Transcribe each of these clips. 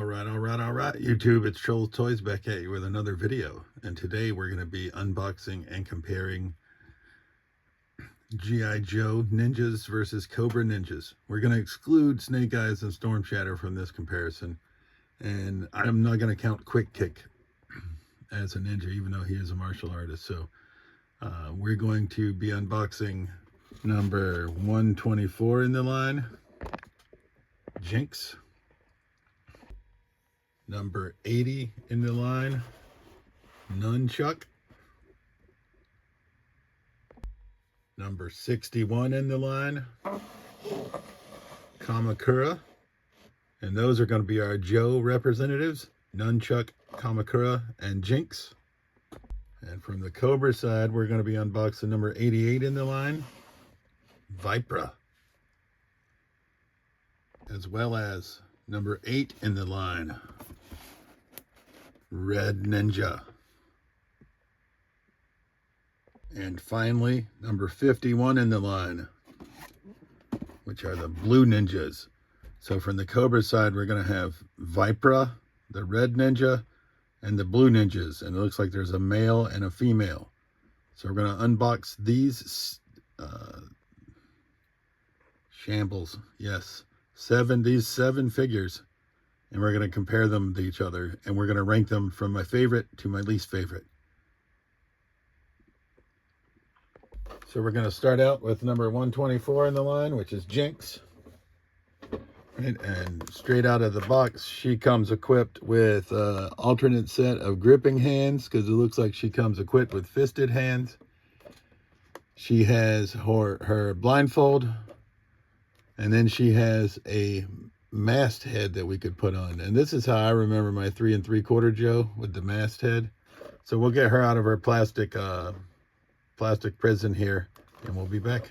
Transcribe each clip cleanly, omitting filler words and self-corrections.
All right, YouTube, it's Troll Toys back at you with another video. And today we're going to be unboxing and comparing G.I. Joe Ninjas versus Cobra Ninjas. We're going to exclude Snake Eyes and Storm Shadow from this comparison. And I'm not going to count Quick Kick as a ninja, even though he is a martial artist. So we're going to be unboxing number 124 in the line, Jinx. Number 80 in the line, Nunchuk. Number 61 in the line, Kamakura. And those are going to be our Joe representatives, Nunchuk, Kamakura, and Jinx. And from the Cobra side, we're going to be unboxing number 88 in the line, Vypra. As well as number 8 in the line, Red Ninja. And finally, number 51 in the line, which are the Blue Ninjas. So from the Cobra side, we're going to have Vypra, the Red Ninja, and the Blue Ninjas. And it looks like there's a male and a female. So we're going to unbox these shambles. Yes, these seven figures. And we're going to compare them to each other, and we're going to rank them from my favorite to my least favorite. So we're going to start out with number 124 in the line, which is Jinx. And straight out of the box, she comes equipped with an alternate set of gripping hands, because it looks like she comes equipped with fisted hands. She has her blindfold, and then she has a masthead that we could put on. And this is how I remember my 3 3/4 Joe, with the masthead. So we'll get her out of her plastic prison here, and we'll be back.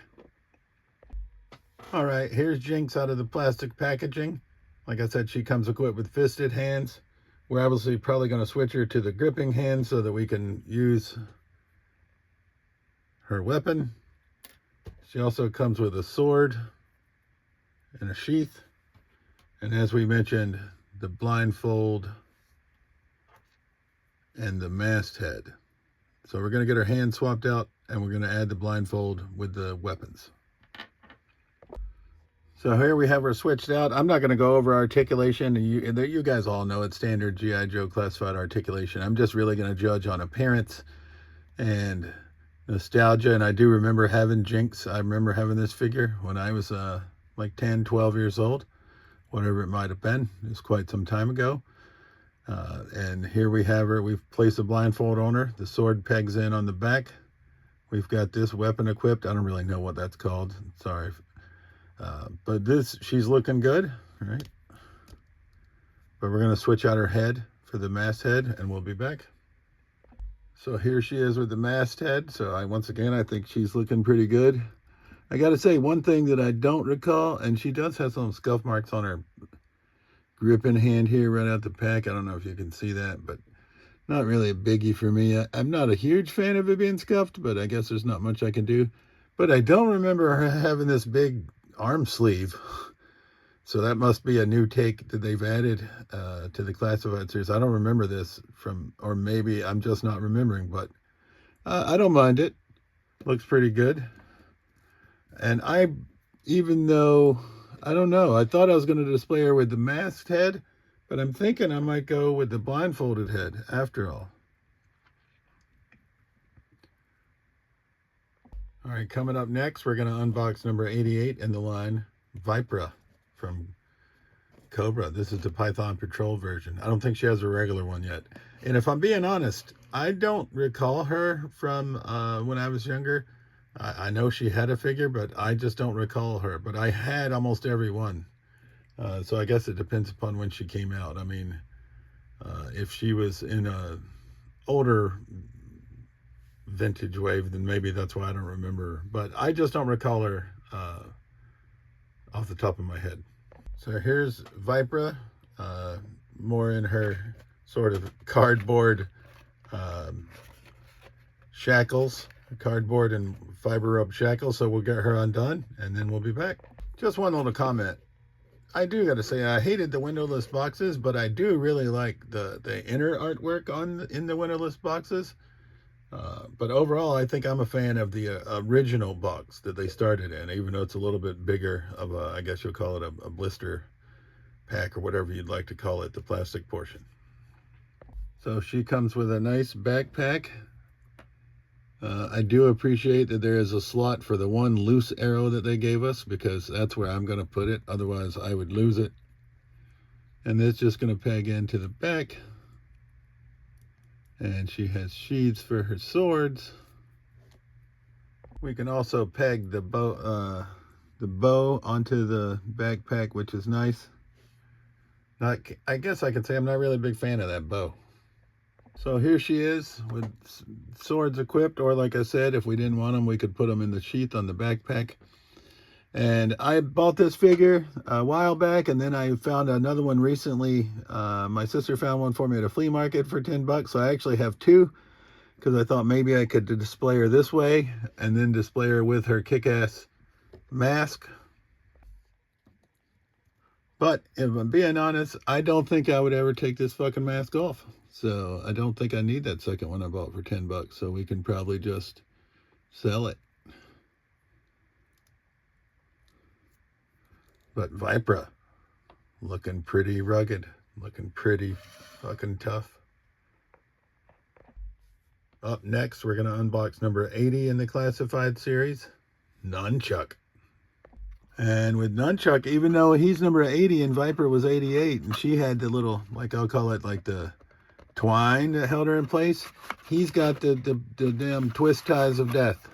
All right, here's Jinx out of the plastic packaging. Like I said, she comes equipped with fisted hands. We're obviously probably going to switch her to the gripping hands so that we can use her weapon. She also comes with a sword and a sheath. And as we mentioned, the blindfold and the masthead. So we're going to get her hand swapped out, and we're going to add the blindfold with the weapons. So here we have her switched out. I'm not going to go over articulation. You guys all know it's standard G.I. Joe classified articulation. I'm just really going to judge on appearance and nostalgia. And I do remember having Jinx. I remember having this figure when I was like 10, 12 years old. Whatever it might have been. It was quite some time ago. And here we have her. We've placed a blindfold on her. The sword pegs in on the back. We've got this weapon equipped. I don't really know what that's called. Sorry. But she's looking good, right? But we're going to switch out her head for the masthead, and we'll be back. So here she is with the masthead. So once again, I think she's looking pretty good. I got to say, one thing that I don't recall, and she does have some scuff marks on her gripping hand here right out the pack. I don't know if you can see that, but not really a biggie for me. I'm not a huge fan of it being scuffed, but I guess there's not much I can do. But I don't remember her having this big arm sleeve. So that must be a new take that they've added to the classified series. I don't remember this or maybe I'm just not remembering, but I don't mind it. Looks pretty good. And even though, I don't know, I thought I was going to display her with the masked head, but I'm thinking I might go with the blindfolded head after all. All right, coming up next, we're going to unbox number 88 in the line, Vypra from Cobra. This is the Python Patrol version. I don't think she has a regular one yet. And if I'm being honest, I don't recall her from when I was younger. I know she had a figure, but I just don't recall her. But I had almost every one. So I guess it depends upon when she came out. I mean, if she was in a older vintage wave, then maybe that's why I don't remember her. But I just don't recall her off the top of my head. So here's Vypra, more in her sort of cardboard shackles. Cardboard and fiber rope shackles. So we'll get her undone, and then we'll be back. Just one little comment. I do got to say, I hated the windowless boxes, but I do really like the inner artwork in the windowless boxes. But overall, I think I'm a fan of the original box that they started in, even though it's a little bit bigger of a, I guess you'll call it a blister pack or whatever you'd like to call it, the plastic portion. So she comes with a nice backpack. I do appreciate that there is a slot for the one loose arrow that they gave us, because that's where I'm going to put it. Otherwise, I would lose it. And it's just going to peg into the back. And she has sheaths for her swords. We can also peg the bow onto the backpack, which is nice. I guess I can say I'm not really a big fan of that bow. So here she is with swords equipped, or like I said, if we didn't want them, we could put them in the sheath on the backpack. And I bought this figure a while back, and then I found another one recently. My sister found one for me at a flea market for 10 bucks. So I actually have two, because I thought maybe I could display her this way and then display her with her kick-ass mask. But if I'm being honest, I don't think I would ever take this fucking mask off. So I don't think I need that second one I bought for 10 bucks. So we can probably just sell it. But Vypra, looking pretty rugged, looking pretty fucking tough. Up next, we're going to unbox number 80 in the classified series, Nunchuk. And with Nunchuk, even though he's number 80 and Vypra was 88, and she had the little, like I'll call it, like the twine that held her in place, he's got the damn twist ties of death.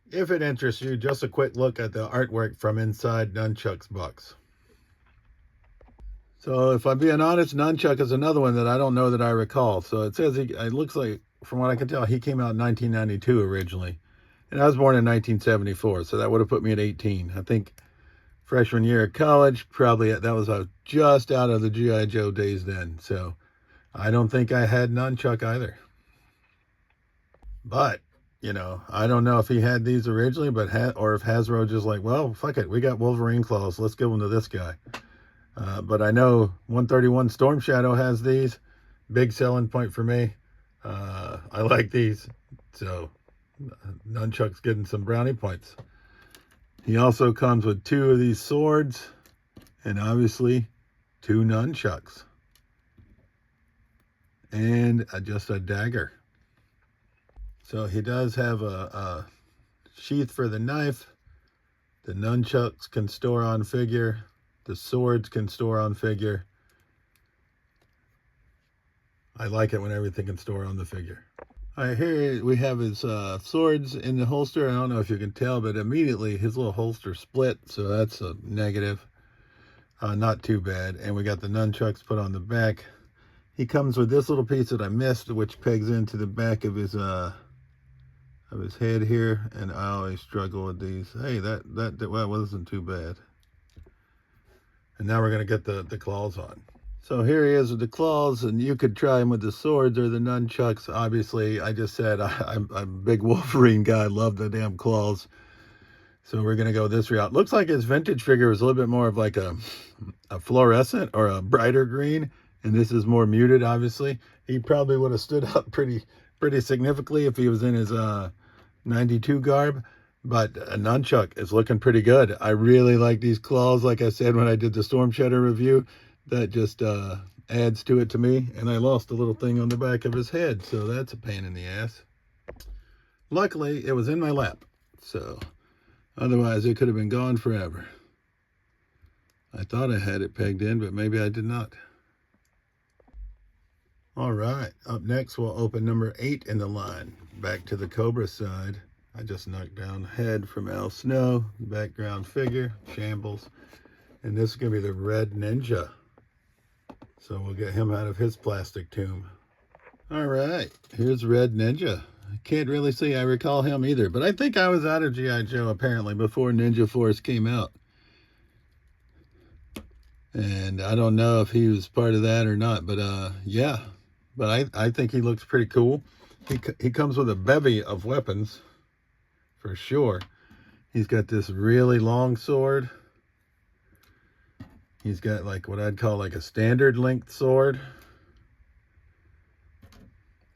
If it interests you, just a quick look at the artwork from inside Nunchuk's box. So if I'm being honest, Nunchuk is another one that I don't know that I recall. So it says, it looks like, from what I can tell, he came out in 1992 originally. And I was born in 1974, so that would have put me at 18. I think freshman year of college, probably that was just out of the G.I. Joe days then. So I don't think I had Nunchuk either. But, you know, I don't know if he had these originally, or if Hasbro just like, well, fuck it, we got Wolverine claws, let's give them to this guy. But I know 131 Storm Shadow has these. Big selling point for me. I like these. So Nunchuk's getting some brownie points. He also comes with two of these swords, and obviously 2 nunchucks. And just a dagger. So he does have a sheath for the knife. The nunchucks can store on figure. The swords can store on figure. I like it when everything can store on the figure. All right, here we have his swords in the holster. I don't know if you can tell, but immediately his little holster split, so that's a negative. Not too bad. And we got the nunchucks put on the back. He comes with this little piece that I missed, which pegs into the back of his head here, and I always struggle with these. Hey, that wasn't too bad. And now we're going to get the claws on. So here he is with the claws, and you could try him with the swords or the nunchucks. Obviously, I just said I'm a big Wolverine guy. I love the damn claws. So we're going to go this route. Looks like his vintage figure was a little bit more of like a fluorescent or a brighter green, and this is more muted, obviously. He probably would have stood up pretty significantly if he was in his 92 garb. But a Nunchuk is looking pretty good. I really like these claws. Like I said when I did the Storm Shadow review, that just adds to it to me. And I lost a little thing on the back of his head, so that's a pain in the ass. Luckily, it was in my lap, so otherwise it could have been gone forever. I thought I had it pegged in, but maybe I did not. All right, up next we'll open number 8 in the line. Back to the Cobra side. I just knocked down head from Al Snow, background figure, shambles. And this is going to be the Red Ninja. So we'll get him out of his plastic tomb. All right, here's Red Ninja. I can't really say I recall him either, but I think I was out of G.I. Joe apparently before Ninja Force came out. And I don't know if he was part of that or not, but yeah. But I think he looks pretty cool. He comes with a bevy of weapons, for sure. He's got this really long sword. He's got like what I'd call like a standard length sword.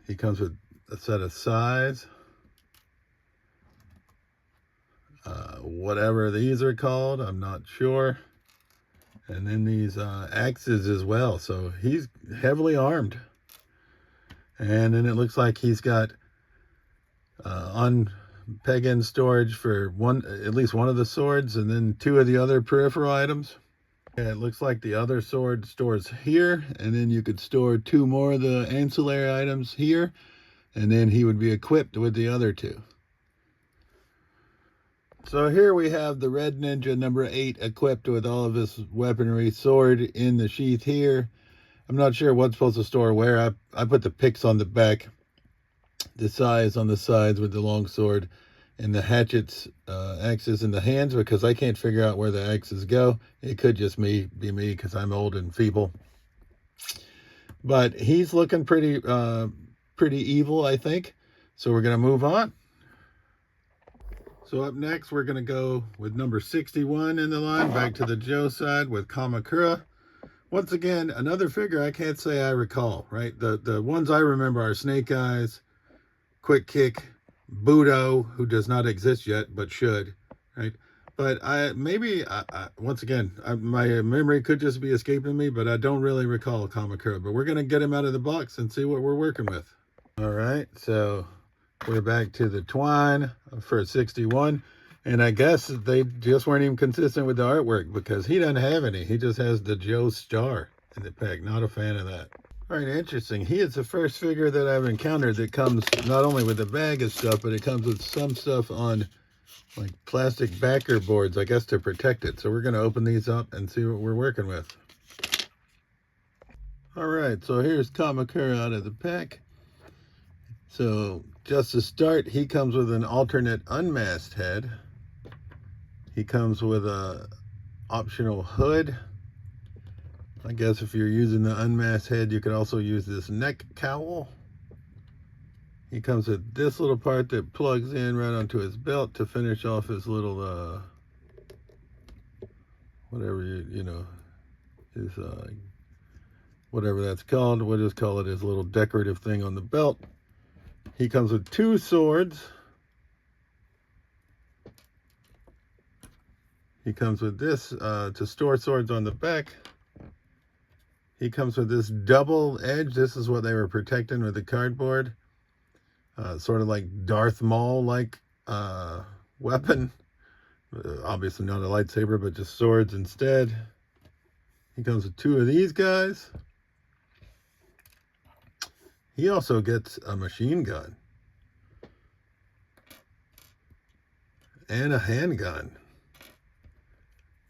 He comes with a set of size. Whatever these are called, I'm not sure. And then these axes as well. So he's heavily armed. And then it looks like he's got on peg-in storage for at least one of the swords, and then 2 of the other peripheral items. Yeah, it looks like the other sword stores here, and then you could store 2 more of the ancillary items here, and then he would be equipped with the other 2. So here we have the Red Ninja number 8 equipped with all of his weaponry, sword in the sheath here. I'm not sure what's supposed to store where. I put the picks on the back, the size on the sides with the long sword, and the hatchets, axes in the hands, because I can't figure out where the axes go. It could just be me because I'm old and feeble. But he's looking pretty evil, I think. So we're going to move on. So up next, we're going to go with number 61 in the line, back to the Joe side with Kamakura. Once again, another figure I can't say I recall, right? The ones I remember are Snake Eyes, Quick Kick, Budo, who does not exist yet, but should, right? But once again, my memory could just be escaping me, but I don't really recall Kamakura. But we're going to get him out of the box and see what we're working with. All right, so we're back to the twine for 61. And I guess they just weren't even consistent with the artwork, because he doesn't have any. He just has the Joe star in the pack. Not a fan of that. All right, interesting. He is the first figure that I've encountered that comes not only with a bag of stuff, but it comes with some stuff on like plastic backer boards, I guess, to protect it. So we're going to open these up and see what we're working with. All right, so here's Kamakura out of the pack. So just to start, he comes with an alternate unmasked head. He comes with a optional hood. I guess if you're using the unmasked head, you could also use this neck cowl. He comes with this little part that plugs in right onto his belt to finish off his little, whatever his, whatever that's called. We'll just call it his little decorative thing on the belt. He comes with 2 swords. He comes with this to store swords on the back. He comes with this double edge. This is what they were protecting with the cardboard. Sort of like Darth Maul-like weapon. Obviously not a lightsaber, but just swords instead. He comes with 2 of these guys. He also gets a machine gun. And a handgun.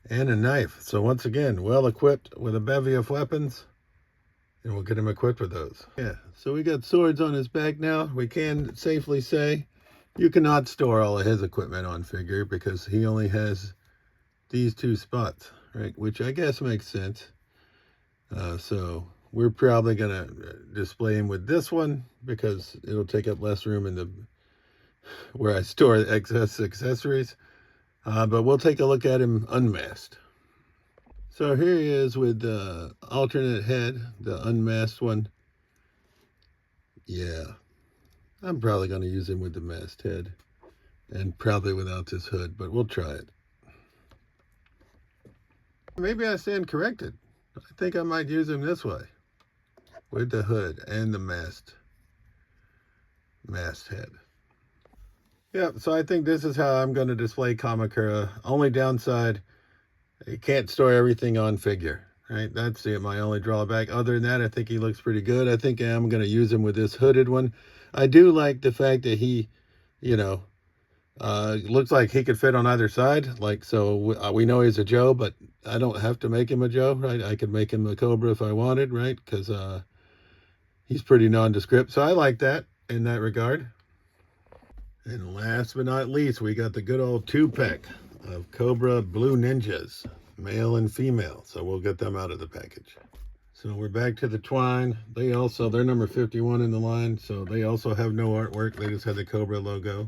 And a knife. So once again, well equipped with a bevy of weapons, and we'll get him equipped with those. Yeah, so we got swords on his back now. We can safely say you cannot store all of his equipment on figure, because he only has these 2 spots, right? Which I guess makes sense. So we're probably gonna display him with this one, because it'll take up less room in the where I store excess accessories. But we'll take a look at him unmasked. So here he is with the alternate head, the unmasked one. Yeah, I'm probably going to use him with the masked head, and probably without this hood, but we'll try it. Maybe I stand corrected. I think I might use him this way, with the hood and the masked head. Yeah, so I think this is how I'm going to display Kamakura. Only downside, you can't store everything on figure, right? That's my only drawback. Other than that, I think he looks pretty good. I think I'm going to use him with this hooded one. I do like the fact that he, looks like he could fit on either side. Like, so we know he's a Joe, but I don't have to make him a Joe, right? I could make him a Cobra if I wanted, right? Because he's pretty nondescript. So I like that in that regard. And last but not least, we got the good old 2-pack of Cobra Blue Ninjas, male and female. So we'll get them out of the package. So we're back to the twine. They're number 51 in the line, so they also have no artwork. They just have the Cobra logo.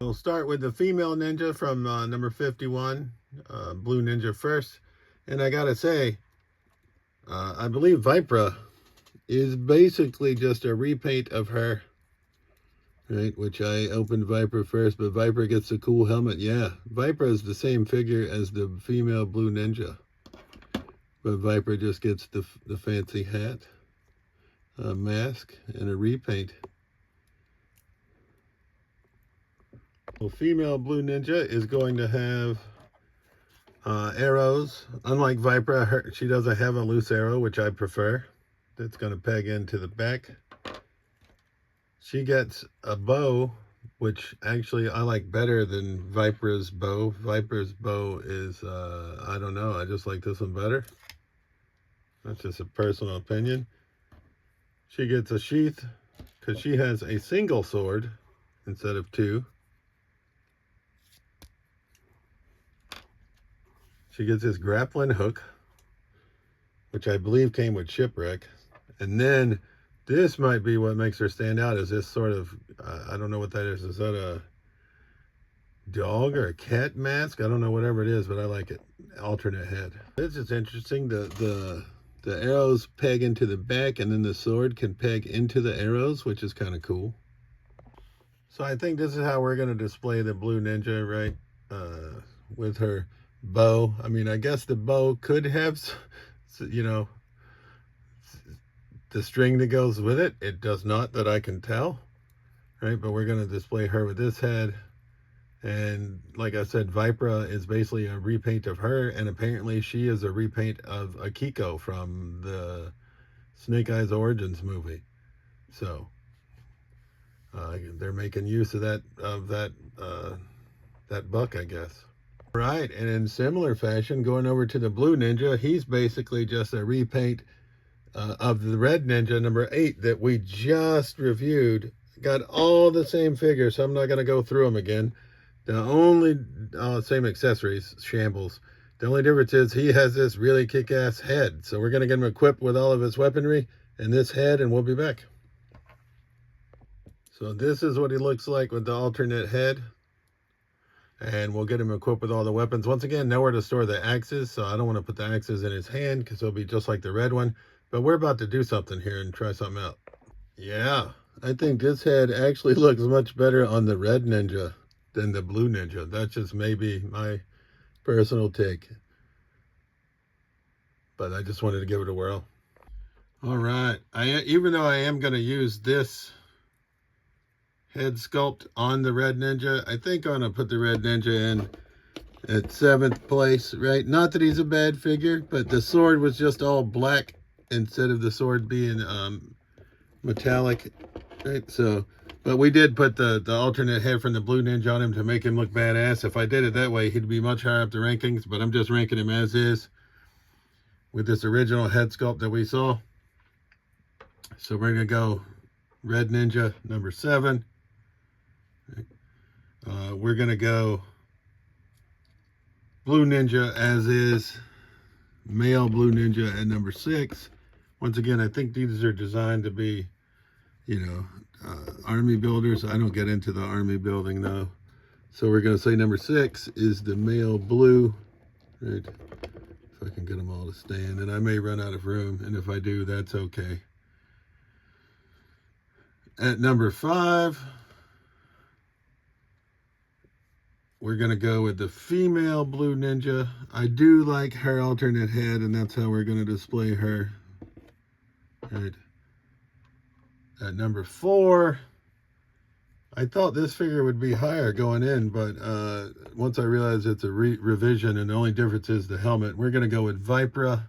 We'll start with the female ninja from number 51, Blue Ninja first. And I gotta say, I believe Vypra is basically just a repaint of her, right? Which I opened Vypra first, but Vypra gets a cool helmet. Yeah, Vypra is the same figure as the female Blue Ninja, but Vypra just gets the fancy hat, mask, and a repaint. Well, female Blue Ninja is going to have arrows. Unlike Vypra, she doesn't have a loose arrow, which I prefer. That's going to peg into the back. She gets a bow, which actually I like better than Vypra's bow. Vypra's bow is, I don't know, I just like this one better. That's just a personal opinion. She gets a sheath because she has a single sword instead of two. She gets this grappling hook, which I believe came with Shipwreck. And then this might be what makes her stand out, is this sort of, I don't know what that is. Is that a dog or a cat mask? I don't know, whatever it is, but I like it. Alternate head. This is interesting. The arrows peg into the back, and then the sword can peg into the arrows, which is kind of cool. So I think this is how we're going to display the Blue Ninja, right? With her bow. I mean, I guess the bow could have, you know, the string that goes with it. It does not, that I can tell, right? But we're going to display her with this head. And like I said, Vypra is basically a repaint of her, and apparently she is a repaint of Akiko from the Snake Eyes Origins movie. So they're making use of that buck, I guess. Right, and in similar fashion, going over to the Blue Ninja, he's basically just a repaint of the Red Ninja number 8 that we just reviewed. Got all the same figures, so I'm not going to go through them again. The only same accessories, shambles. The only difference is he has this really kick-ass head. So we're going to get him equipped with all of his weaponry and this head, and we'll be back. So this is what he looks like with the alternate head. And we'll get him equipped with all the weapons. Once again, nowhere to store the axes, so I don't want to put the axes in his hand because it'll be just like the red one. But we're about to do something here and try something out. Yeah, I think this head actually looks much better on the Red Ninja than the Blue Ninja. That's just maybe my personal take. But I just wanted to give it a whirl. All right, even though I am going to use this head sculpt on the Red Ninja, I think I'm going to put the Red Ninja in at 7th place, right? Not that he's a bad figure, but the sword was just all black instead of the sword being metallic, right? So, but we did put the alternate head from the Blue Ninja on him to make him look badass. If I did it that way, he'd be much higher up the rankings, but I'm just ranking him as is with this original head sculpt that we saw. So we're going to go Red Ninja number 7. We're going to go Blue Ninja as is, male Blue Ninja at number 6. Once again, I think these are designed to be, you know, army builders. I don't get into the army building though. So we're going to say number 6 is the male blue, right? If I can get them all to stand, and I may run out of room, and if I do, that's okay. At number 5, we're going to go with the female Blue Ninja. I do like her alternate head, and that's how we're going to display her. Right. At number 4, I thought this figure would be higher going in, but once I realized it's a revision and the only difference is the helmet, we're going to go with Vypra.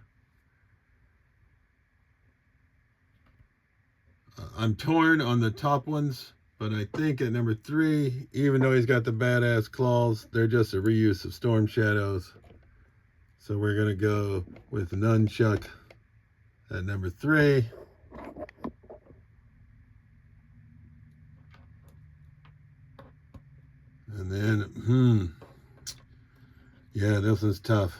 I'm torn on the top ones, but I think at number 3, even though he's got the badass claws, they're just a reuse of Storm Shadows. So we're going to go with Nunchuk at number 3. And then, yeah, this is tough.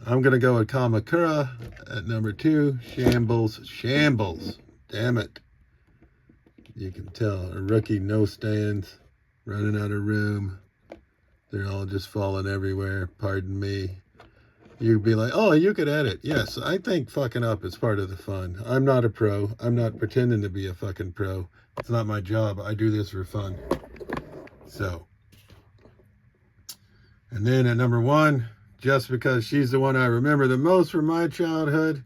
I'm going to go with Kamakura at number 2. Shambles. Damn it. You can tell, a rookie, no stands. running out of room. They're all just falling everywhere. Pardon me. You'd be like, oh, you could edit. Yes, I think fucking up is part of the fun. I'm not a pro. I'm not pretending to be a fucking pro. It's not my job. I do this for fun. So. And then at number 1, just because she's the one I remember the most from my childhood,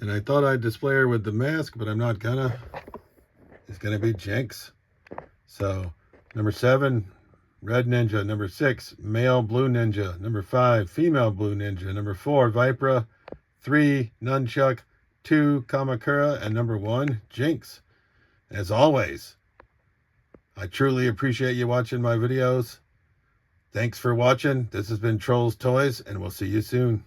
and I thought I'd display her with the mask, but I'm not gonna. It's gonna be Jinx. So, number 7, Red Ninja. Number 6, Male Blue Ninja. Number 5, Female Blue Ninja. Number 4, Vypra. 3, Nunchuk. 2, Kamakura. And number 1, Jinx. As always, I truly appreciate you watching my videos. Thanks for watching. This has been Trolls Toys, and we'll see you soon.